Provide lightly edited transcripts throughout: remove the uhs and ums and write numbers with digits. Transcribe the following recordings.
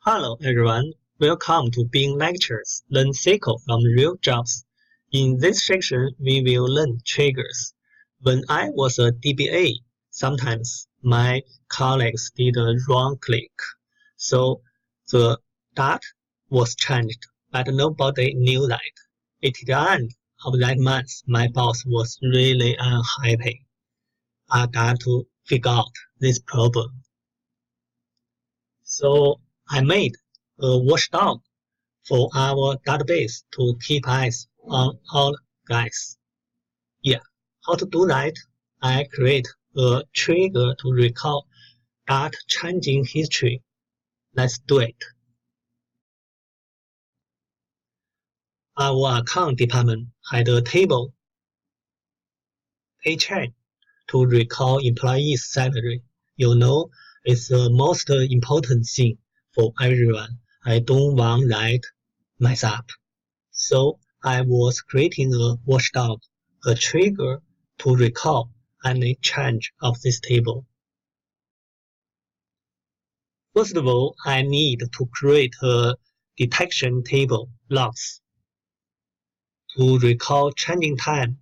Hello everyone, welcome to Bing Lectures, Learn SQL from Real Jobs. In this section, we will learn triggers. When I was a DBA, sometimes my colleagues did a wrong click, so the date was changed, but nobody knew that. At the end of that month, my boss was really unhappy. I got to figure out this problem. So I made a watchdog for our database to keep eyes on all guys. Yeah, how to do that? I create a trigger to record that changing history. Let's do it. Our account department had a table paycheck to record employees' salary. You know, it's the most important thing for everyone. I don't want that mess up. So I was creating a watchdog, a trigger to record any change of this table. First of all, I need to create a detection table logs to record changing time,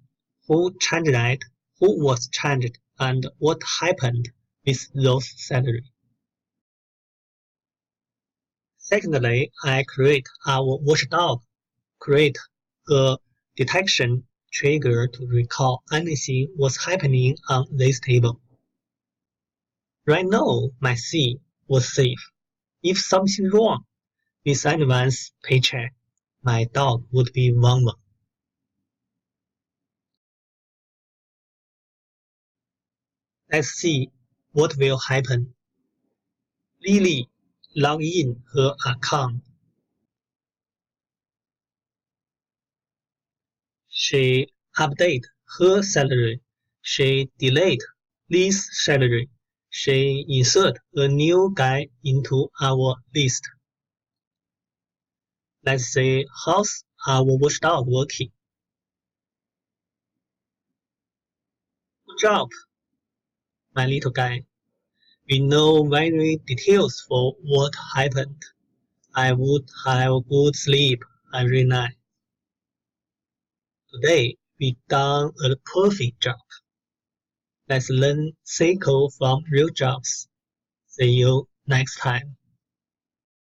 who changed that, who was changed, and what happened with those salary. Secondly, I create our watchdog, create a detection trigger to record anything was happening on this table. Right now, my C was safe. If something wrong with anyone's paycheck, my dog would be 1-1. Let's see what will happen. Lily log in her account. She update her salary. She delete this salary. She insert a new guy into our list. Let's see how's our watchdog working. Good job, my little guy. We know very details for what happened. I would have good sleep every night. Today, we done a perfect job. Let's learn SQL from real jobs. See you next time.